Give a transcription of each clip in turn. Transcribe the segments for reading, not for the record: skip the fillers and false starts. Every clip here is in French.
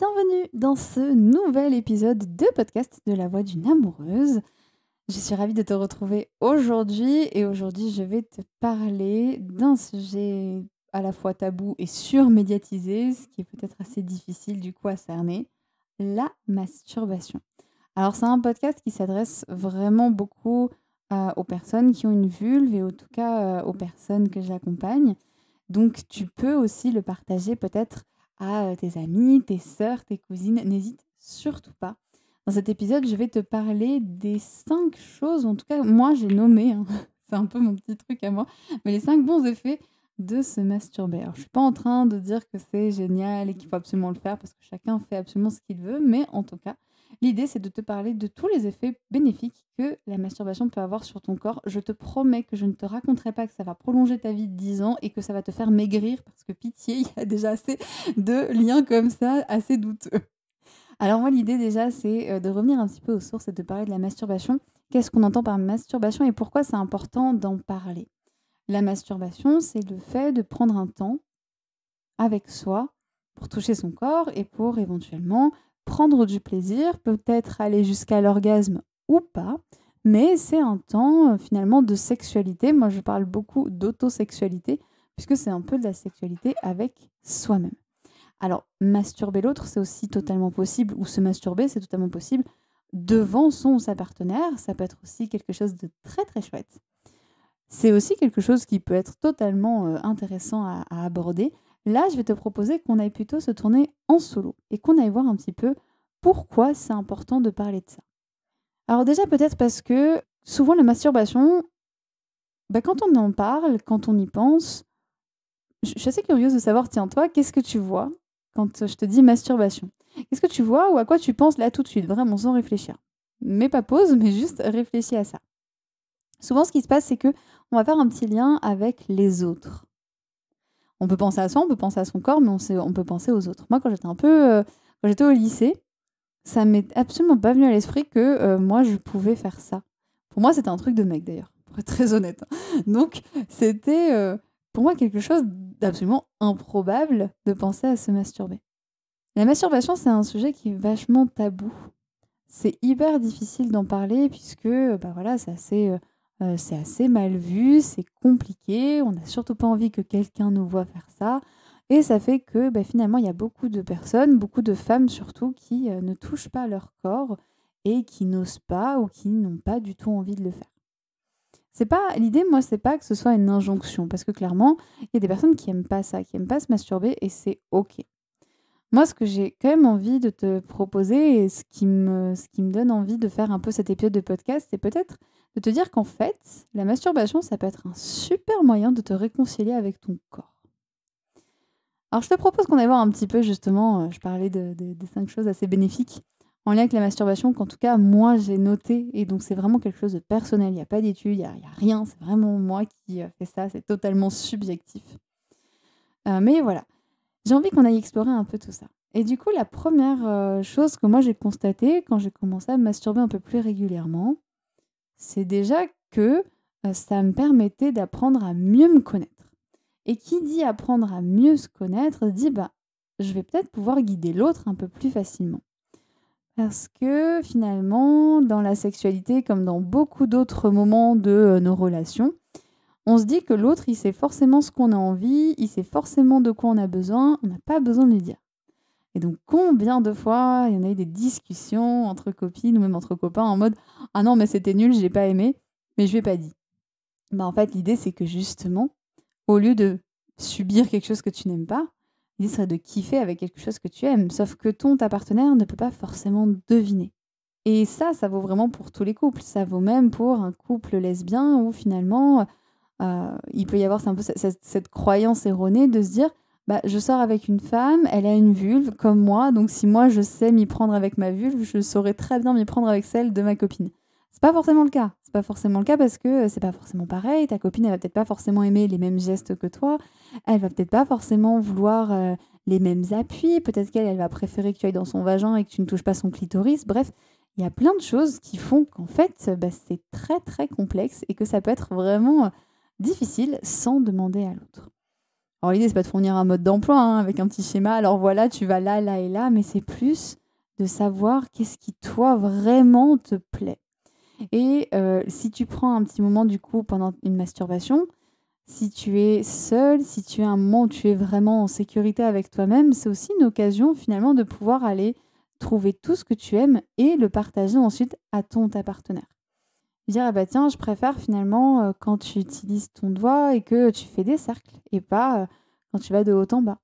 bienvenue dans ce nouvel épisode de podcast de La Voix d'une amoureuse. Je suis ravie de te retrouver aujourd'hui et aujourd'hui je vais te parler d'un sujet à la fois tabou et surmédiatisé, ce qui est peut-être assez difficile du coup à cerner, la masturbation. Alors c'est un podcast qui s'adresse vraiment beaucoup aux personnes qui ont une vulve et en tout cas aux personnes que j'accompagne. Donc tu peux aussi le partager peut-être à tes amis, tes sœurs, tes cousines. N'hésite surtout pas. Dans cet épisode, je vais te parler des 5 choses, en tout cas moi j'ai nommé, hein, c'est un peu mon petit truc à moi, mais les 5 bons effets de se masturber. Alors je suis pas en train de dire que c'est génial et qu'il faut absolument le faire parce que chacun fait absolument ce qu'il veut, mais en tout cas, l'idée c'est de te parler de tous les effets bénéfiques que la masturbation peut avoir sur ton corps. Je te promets que je ne te raconterai pas que ça va prolonger ta vie de 10 ans et que ça va te faire maigrir parce que pitié, il y a déjà assez de liens comme ça, assez douteux. Alors moi, l'idée déjà, c'est de revenir un petit peu aux sources et de parler de la masturbation. Qu'est-ce qu'on entend par masturbation et pourquoi c'est important d'en parler? La masturbation, c'est le fait de prendre un temps avec soi pour toucher son corps et pour éventuellement prendre du plaisir, peut-être aller jusqu'à l'orgasme ou pas, mais c'est un temps finalement de sexualité. Moi, je parle beaucoup d'autosexualité puisque c'est un peu de la sexualité avec soi-même. Alors, masturber l'autre, c'est aussi totalement possible, ou se masturber, c'est totalement possible devant son ou sa partenaire. Ça peut être aussi quelque chose de très très chouette. C'est aussi quelque chose qui peut être totalement intéressant à aborder. Là, je vais te proposer qu'on aille plutôt se tourner en solo et qu'on aille voir un petit peu pourquoi c'est important de parler de ça. Alors déjà, peut-être parce que souvent la masturbation, quand on en parle, quand on y pense, je suis assez curieuse de savoir, tiens, toi, qu'est-ce que tu vois quand je te dis masturbation? Qu'est-ce que tu vois ou à quoi tu penses là tout de suite, vraiment sans réfléchir? Mais pas pause, mais juste réfléchis à ça. Souvent, ce qui se passe, c'est que on va faire un petit lien avec les autres. On peut penser à soi, on peut penser à son corps, mais on peut penser aux autres. Moi, quand j'étais au lycée, ça m'est absolument pas venu à l'esprit que moi, je pouvais faire ça. Pour moi, c'était un truc de mec d'ailleurs, pour être très honnête. Donc, c'était pour moi quelque chose d'absolument improbable de penser à se masturber. La masturbation, c'est un sujet qui est vachement tabou. C'est hyper difficile d'en parler puisque voilà, c'est assez mal vu, c'est compliqué, on n'a surtout pas envie que quelqu'un nous voit faire ça. Et ça fait que finalement, il y a beaucoup de personnes, beaucoup de femmes surtout, qui ne touchent pas leur corps et qui n'osent pas ou qui n'ont pas du tout envie de le faire. C'est pas l'idée, moi, c'est pas que ce soit une injonction, parce que clairement, il y a des personnes qui aiment pas ça, qui aiment pas se masturber, et c'est OK. Moi, ce que j'ai quand même envie de te proposer et ce qui me donne envie de faire un peu cet épisode de podcast, c'est peut-être de te dire qu'en fait, la masturbation, ça peut être un super moyen de te réconcilier avec ton corps. Alors, je te propose qu'on aille voir un petit peu justement, je parlais des 5 choses assez bénéfiques en lien avec la masturbation qu'en tout cas, moi, j'ai noté et donc c'est vraiment quelque chose de personnel. Il y a pas d'études, il y a rien, c'est vraiment moi qui, fais ça, c'est totalement subjectif. Mais voilà, j'ai envie qu'on aille explorer un peu tout ça. Et du coup, la première chose que moi j'ai constatée quand j'ai commencé à me masturber un peu plus régulièrement, c'est déjà que, ça me permettait d'apprendre à mieux me connaître. Et qui dit apprendre à mieux se connaître dit: je vais peut-être pouvoir guider l'autre un peu plus facilement. Parce que finalement, dans la sexualité, comme dans beaucoup d'autres moments de, nos relations, on se dit que l'autre, il sait forcément ce qu'on a envie, il sait forcément de quoi on a besoin, on n'a pas besoin de lui dire. Et donc combien de fois il y en a eu des discussions entre copines ou même entre copains en mode: «Ah non mais c'était nul, j'ai pas aimé, mais je lui ai pas dit». En fait, l'idée c'est que justement, au lieu de subir quelque chose que tu n'aimes pas, l'idée serait de kiffer avec quelque chose que tu aimes. Sauf que ta partenaire ne peut pas forcément deviner. Et ça vaut vraiment pour tous les couples. Ça vaut même pour un couple lesbien où finalement, il peut y avoir c'est un peu cette croyance erronée de se dire: je sors avec une femme, elle a une vulve comme moi, donc si moi je sais m'y prendre avec ma vulve, je saurais très bien m'y prendre avec celle de ma copine». C'est pas forcément le cas. C'est pas forcément le cas parce que, c'est pas forcément pareil. Ta copine, elle va peut-être pas forcément aimer les mêmes gestes que toi. Elle va peut-être pas forcément vouloir, les mêmes appuis. Peut-être qu'elle, elle va préférer que tu ailles dans son vagin et que tu ne touches pas son clitoris. Bref, il y a plein de choses qui font qu'en fait, c'est très, très complexe et que ça peut être vraiment, difficile sans demander à l'autre. Alors l'idée, c'est pas de fournir un mode d'emploi, hein, avec un petit schéma. Alors voilà, tu vas là, là et là, mais c'est plus de savoir qu'est-ce qui, toi, vraiment te plaît. Et si tu prends un petit moment, du coup, pendant une masturbation, si tu es seul, si tu es un moment où tu es vraiment en sécurité avec toi-même, c'est aussi une occasion, finalement, de pouvoir aller trouver tout ce que tu aimes et le partager ensuite à ta partenaire. Dire: «Ah bah tiens, je préfère finalement, quand tu utilises ton doigt et que tu fais des cercles et pas, quand tu vas de haut en bas.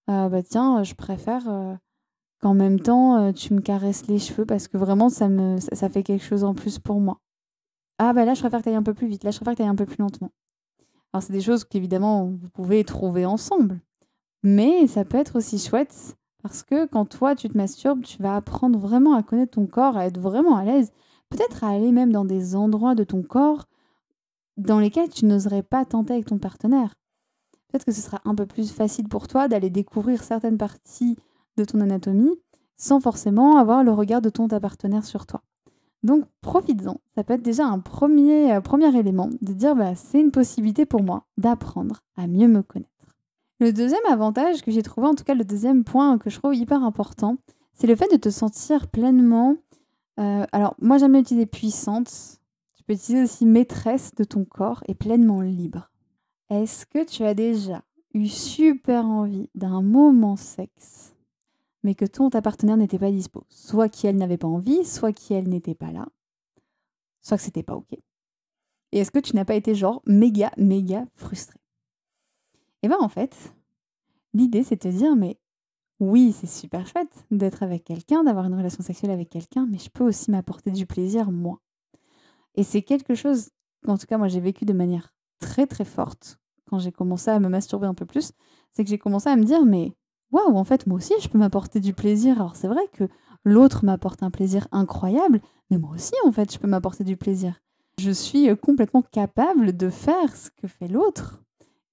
Ah bah tiens, je préfère, qu'en même temps, tu me caresses les cheveux parce que vraiment ça fait quelque chose en plus pour moi. Ah bah là, je préfère que tu ailles un peu plus vite. Là, je préfère que tu ailles un peu plus lentement». Alors c'est des choses qu'évidemment vous pouvez trouver ensemble, mais ça peut être aussi chouette parce que quand toi tu te masturbes, tu vas apprendre vraiment à connaître ton corps, à être vraiment à l'aise, peut-être à aller même dans des endroits de ton corps dans lesquels tu n'oserais pas tenter avec ton partenaire. Peut-être que ce sera un peu plus facile pour toi d'aller découvrir certaines parties de ton anatomie sans forcément avoir le regard de ta partenaire sur toi. Donc profites-en. Ça peut être déjà un premier élément de dire bah, c'est une possibilité pour moi d'apprendre à mieux me connaître. Le deuxième avantage que j'ai trouvé, en tout cas le deuxième point que je trouve hyper important, c'est le fait de te sentir pleinement. Alors moi j'aime bien utiliser puissante. Tu peux utiliser aussi maîtresse de ton corps et pleinement libre. Est-ce que tu as déjà eu super envie d'un moment sexe, mais que ta partenaire n'était pas dispo? Soit qu'elle n'avait pas envie, soit qu'elle n'était pas là, soit que c'était pas OK. Et est-ce que tu n'as pas été genre méga, méga frustré? Et ben en fait, l'idée c'est de te dire mais oui, c'est super chouette d'être avec quelqu'un, d'avoir une relation sexuelle avec quelqu'un, mais je peux aussi m'apporter du plaisir moi. Et c'est quelque chose qu'en tout cas moi j'ai vécu de manière très, très forte quand j'ai commencé à me masturber un peu plus. C'est que j'ai commencé à me dire: «Mais waouh, en fait moi aussi je peux m'apporter du plaisir». Alors c'est vrai que l'autre m'apporte un plaisir incroyable, mais moi aussi en fait je peux m'apporter du plaisir. Je suis, complètement capable de faire ce que fait l'autre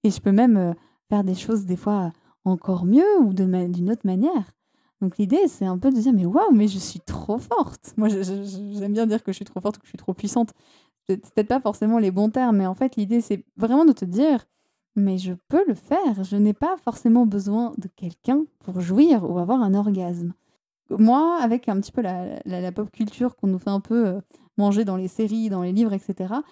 et je peux même, faire des choses des fois encore mieux ou d'une autre manière. Donc l'idée, c'est un peu de dire: «Mais waouh, mais je suis trop forte!» Moi, j'aime bien dire que je suis trop forte ou que je suis trop puissante. C'est peut-être pas forcément les bons termes, mais en fait, l'idée, c'est vraiment de te dire: «Mais je peux le faire, je n'ai pas forcément besoin de quelqu'un pour jouir ou avoir un orgasme». Moi, avec un petit peu la pop culture qu'on nous fait un peu, manger dans les séries, dans les livres et cetera,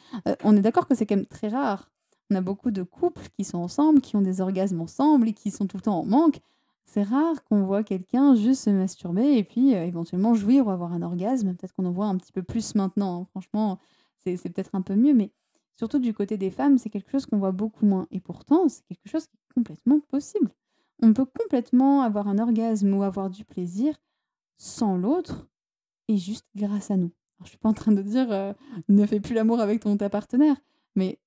on est d'accord que c'est quand même très rare. On a beaucoup de couples qui sont ensemble, qui ont des orgasmes ensemble et qui sont tout le temps en manque. C'est rare qu'on voit quelqu'un juste se masturber et puis, éventuellement jouir ou avoir un orgasme. Peut-être qu'on en voit un petit peu plus maintenant, hein. Franchement, c'est peut-être un peu mieux, mais surtout du côté des femmes, c'est quelque chose qu'on voit beaucoup moins et pourtant, c'est quelque chose qui est complètement possible. On peut complètement avoir un orgasme ou avoir du plaisir sans l'autre et juste grâce à nous. Alors, je suis pas en train de dire, ne fais plus l'amour avec ta partenaire, mais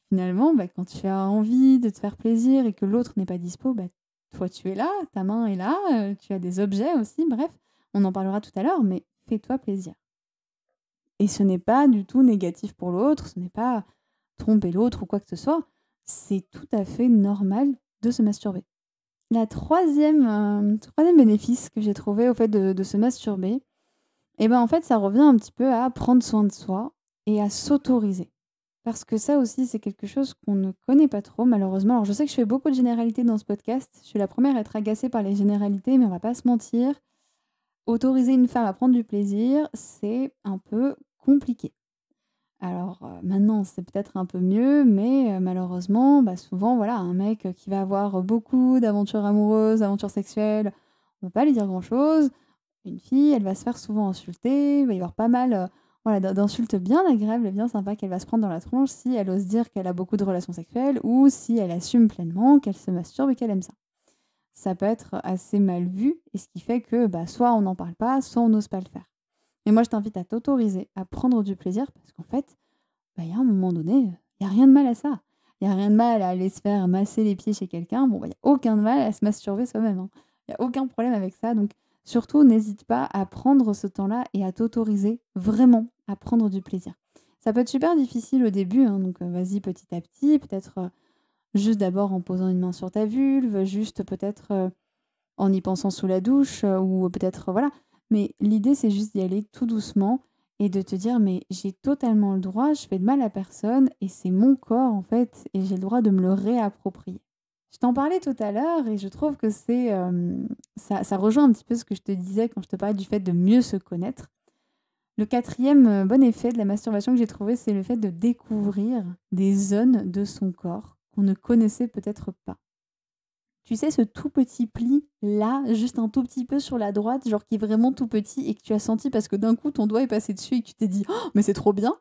finalement, bah, quand tu as envie de te faire plaisir et que l'autre n'est pas dispo, bah, toi tu es là, ta main est là, tu as des objets aussi, bref, on en parlera tout à l'heure, mais fais-toi plaisir. Et ce n'est pas du tout négatif pour l'autre, ce n'est pas tromper l'autre ou quoi que ce soit, c'est tout à fait normal de se masturber. La 3e bénéfice que j'ai trouvé au fait de se masturber, et ben, en fait, ça revient un petit peu à prendre soin de soi et à s'autoriser. Parce que ça aussi, c'est quelque chose qu'on ne connaît pas trop malheureusement. Alors je sais que je fais beaucoup de généralités dans ce podcast. Je suis la première à être agacée par les généralités, mais on va pas se mentir. Autoriser une femme à prendre du plaisir, c'est un peu compliqué. Alors, maintenant, c'est peut-être un peu mieux, mais malheureusement, bah, souvent, voilà, un mec, qui va avoir beaucoup d'aventures amoureuses, d'aventures sexuelles, on va pas lui dire grand-chose. Une fille, elle va se faire souvent insulter, il va y avoir pas mal, voilà, d'insultes bien agréables et bien sympas qu'elle va se prendre dans la tronche si elle ose dire qu'elle a beaucoup de relations sexuelles ou si elle assume pleinement qu'elle se masturbe et qu'elle aime ça. Ça peut être assez mal vu et ce qui fait que, bah, soit on n'en parle pas, soit on n'ose pas le faire. Mais moi, je t'invite à t'autoriser à prendre du plaisir parce qu'en fait, bah, il y a un moment donné, il y a rien de mal à ça. Il y a rien de mal à aller se faire masser les pieds chez quelqu'un. Bon, bah, il y a aucun mal à se masturber soi-même, hein. Il y a aucun problème avec ça. Donc surtout, n'hésite pas à prendre ce temps-là et à t'autoriser vraiment à prendre du plaisir. Ça peut être super difficile au début, hein, donc vas-y petit à petit, peut-être, juste d'abord en posant une main sur ta vulve, juste peut-être, en y pensant sous la douche, ou peut-être, voilà. Mais l'idée, c'est juste d'y aller tout doucement et de te dire: «Mais j'ai totalement le droit, je fais de mal à personne et c'est mon corps, en fait, et j'ai le droit de me le réapproprier». Je t'en parlais tout à l'heure et je trouve que ça rejoint un petit peu ce que je te disais quand je te parlais du fait de mieux se connaître. Le quatrième bon effet de la masturbation que j'ai trouvé, c'est le fait de découvrir des zones de son corps qu'on ne connaissait peut-être pas. Tu sais, ce tout petit pli là, juste un tout petit peu sur la droite, genre qui est vraiment tout petit et que tu as senti parce que d'un coup ton doigt est passé dessus et que tu t'es dit «Oh, mais c'est trop bien!»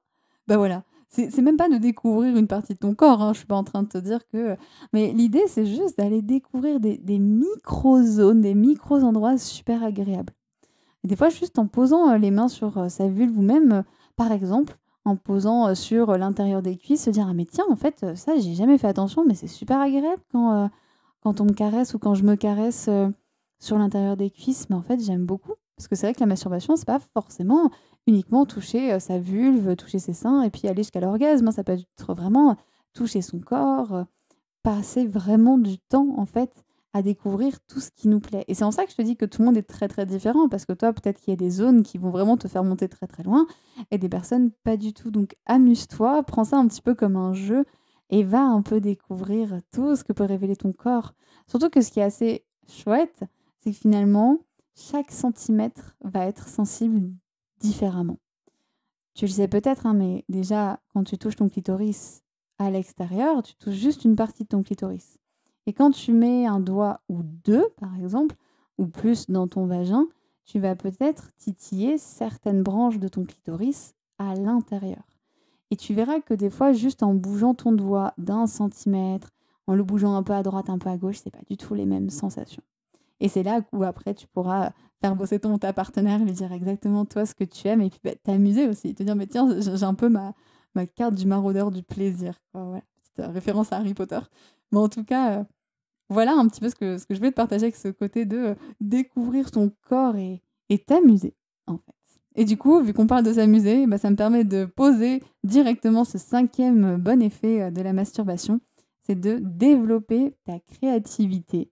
Bah voilà, c'est même pas de découvrir une partie de ton corps, hein, je suis pas en train de te dire que mais l'idée c'est juste d'aller découvrir des micro-zones, des micro-endroits super agréables. Et des fois, juste en posant, les mains sur, sa vulve ou même, par exemple, en posant, sur, l'intérieur des cuisses, se dire: «Ah mais tiens, en fait, ça j'ai jamais fait attention, mais c'est super agréable quand on me caresse ou quand je me caresse, sur l'intérieur des cuisses, mais en fait, j'aime beaucoup». Parce que c'est vrai que la masturbation, c'est pas forcément uniquement toucher, sa vulve, toucher ses seins et puis aller jusqu'à l'orgasme, hein. Ça peut être vraiment toucher son corps, passer vraiment du temps, en fait, à découvrir tout ce qui nous plaît et c'est en ça que je te dis que tout le monde est très, très différent parce que toi, peut-être qu'il y a des zones qui vont vraiment te faire monter très, très loin et des personnes pas du tout. Donc amuse-toi, prends ça un petit peu comme un jeu et va un peu découvrir tout ce que peut révéler ton corps. Surtout que ce qui est assez chouette, c'est que finalement, chaque centimètre va être sensible différemment. Tu le sais peut-être, hein, mais déjà, quand tu touches ton clitoris à l'extérieur, tu touches juste une partie de ton clitoris. Et quand tu mets un doigt ou deux, par exemple, ou plus dans ton vagin, tu vas peut-être titiller certaines branches de ton clitoris à l'intérieur. Et tu verras que des fois, juste en bougeant ton doigt d'1 centimètre, en le bougeant un peu à droite, un peu à gauche, c'est pas du tout les mêmes sensations. Et c'est là où après tu pourras faire bosser ta partenaire, lui dire exactement toi ce que tu aimes et puis, bah, t'amuser aussi, te dire: «Mais tiens, j'ai un peu ma carte du maraudeur du plaisir», quoi, voilà, petite, référence à Harry Potter. Mais en tout cas, voilà un petit peu ce que je voulais te partager avec ce côté de, découvrir ton corps et t'amuser, en fait. Et du coup, vu qu'on parle de s'amuser, bah, ça me permet de poser directement ce cinquième bon effet, de la masturbation, c'est de développer ta créativité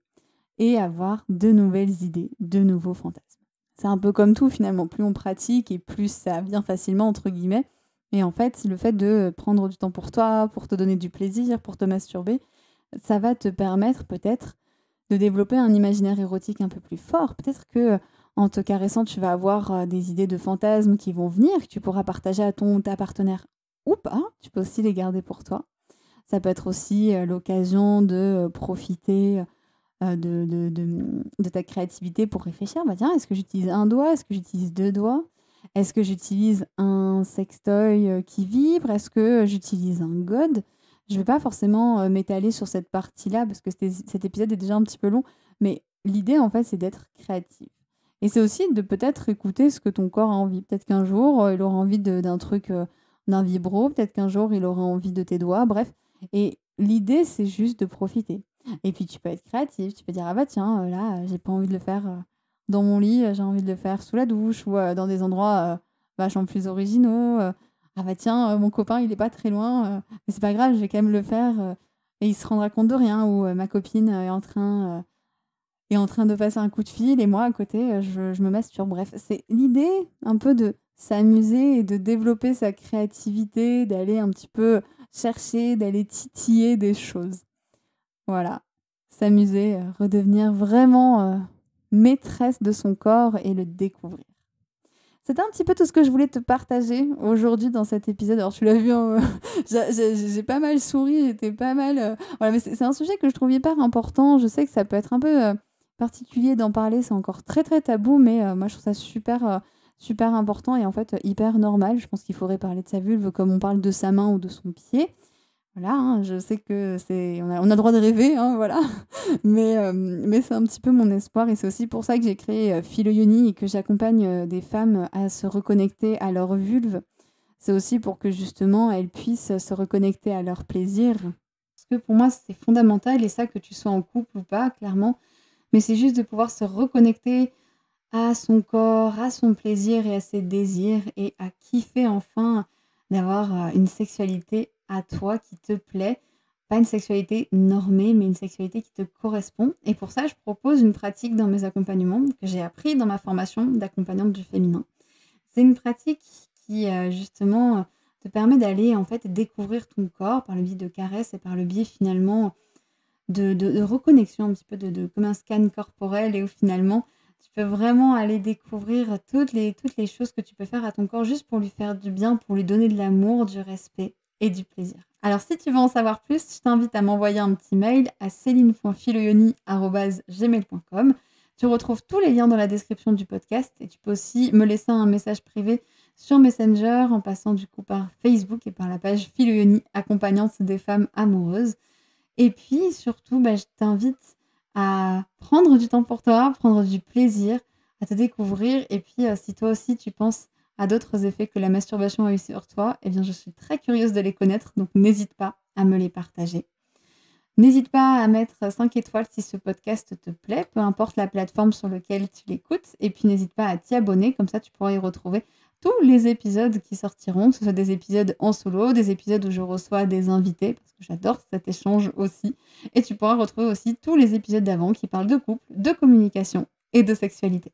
et avoir de nouvelles idées, de nouveaux fantasmes. C'est un peu comme tout finalement, plus on pratique et plus ça vient «facilement» entre guillemets et en fait, le fait de prendre du temps pour toi, pour te donner du plaisir, pour te masturber, ça va te permettre peut-être de développer un imaginaire érotique un peu plus fort. Peut-être que en te caressant, tu vas avoir, des idées de fantasmes qui vont venir, que tu pourras partager à ton ou ta partenaire ou pas, tu peux aussi les garder pour toi. Ça peut être aussi, l'occasion de, profiter, de ta créativité pour réfléchir. Bah, tiens, est-ce que j'utilise un doigt? Est-ce que j'utilise 2 doigts? Est-ce que j'utilise un sextoy, qui vibre? Est-ce que j'utilise un gode? Je vais pas forcément, m'étaler sur cette partie-là parce que cet épisode est déjà un petit peu long, mais l'idée, en fait, c'est d'être créatif et c'est aussi de peut-être écouter ce que ton corps a envie. Peut-être qu'un jour, il aura envie d'un truc, d'un vibro, peut-être qu'un jour, il aura envie de tes doigts, bref et l'idée, c'est juste de profiter. Et puis tu peux être créatif, tu peux dire: «Ah bah tiens, là, j'ai pas envie de le faire, dans mon lit, j'ai envie de le faire sous la douche ou dans des endroits, vachement plus originaux, Ah bah tiens, mon copain il est pas très loin, mais c'est pas grave, je vais quand même le faire, et il se rendra compte de rien» ou «Ma copine, est en train de passer un coup de fil et moi à côté, je me masturbe». Bref, c'est l'idée un peu de s'amuser et de développer sa créativité, d'aller un petit peu chercher, d'aller titiller des choses. Voilà, s'amuser, redevenir vraiment, maîtresse de son corps et le découvrir. C'était un petit peu tout ce que je voulais te partager aujourd'hui dans cet épisode. Alors tu l'as vu, hein, j'ai pas mal souri, j'étais pas mal, voilà, mais c'est un sujet que je trouve hyper important. Je sais que ça peut être un peu, particulier d'en parler, c'est encore très, très tabou, mais moi je trouve ça super, super important et en fait, hyper normal. Je pense qu'il faudrait parler de sa vulve comme on parle de sa main ou de son pied. Voilà, hein, je sais que on a le droit de rêver, hein, voilà. Mais c'est un petit peu mon espoir et c'est aussi pour ça que j'ai créé, Philo Yoni et que j'accompagne, des femmes à se reconnecter à leur vulve. C'est aussi pour que justement elles puissent, se reconnecter à leur plaisir. Parce que pour moi, c'est fondamental et ça que tu sois en couple ou pas, clairement, mais c'est juste de pouvoir se reconnecter à son corps, à son plaisir et à ses désirs et à kiffer enfin d'avoir, une sexualité à toi qui te plaît. Pas une sexualité normée, mais une sexualité qui te correspond et pour ça, je propose une pratique dans mes accompagnements que j'ai appris dans ma formation d'accompagnante du féminin. C'est une pratique qui, justement, te permet d'aller, en fait, découvrir ton corps par le biais de caresses et par le biais, finalement, de reconnexion, un petit peu comme un scan corporel, et où finalement, tu peux vraiment aller découvrir toutes les choses que tu peux faire à ton corps juste pour lui faire du bien, pour lui donner de l'amour, du respect et du plaisir. Alors, si tu veux en savoir plus, je t'invite à m'envoyer un petit mail à celine.filoyoni@gmail.com. Tu retrouves tous les liens dans la description du podcast et tu peux aussi me laisser un message privé sur Messenger en passant du coup par Facebook et par la page Filoyoni, accompagnante des femmes amoureuses. Et puis surtout, je t'invite à prendre du temps pour toi, prendre du plaisir, à te découvrir. Et puis, si toi aussi tu penses à d'autres effets que la masturbation a eu sur toi, eh bien, je suis très curieuse de les connaître, donc n'hésite pas à me les partager. N'hésite pas à mettre 5 étoiles si ce podcast te plaît, peu importe la plateforme sur laquelle tu l'écoutes. Et puis n'hésite pas à t'y abonner, comme ça tu pourras y retrouver tous les épisodes qui sortiront, que ce soit des épisodes en solo, des épisodes où je reçois des invités, parce que j'adore cet échange aussi. Et tu pourras retrouver aussi tous les épisodes d'avant qui parlent de couple, de communication et de sexualité.